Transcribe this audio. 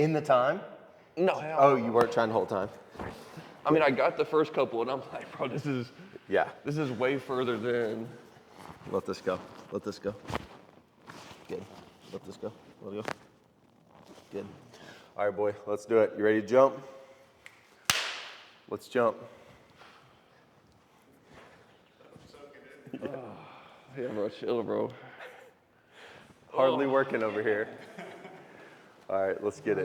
In the time? No. Oh, you weren't trying the whole time? I mean, I got the first couple, and I'm like, bro, this is way further than. Let this go. Let this go. Good. Let this go. Let it go. Good. All right, boy, let's do it. You ready to jump? Let's jump. Yeah, bro, chill, bro. Hardly working over here. All right, let's get it.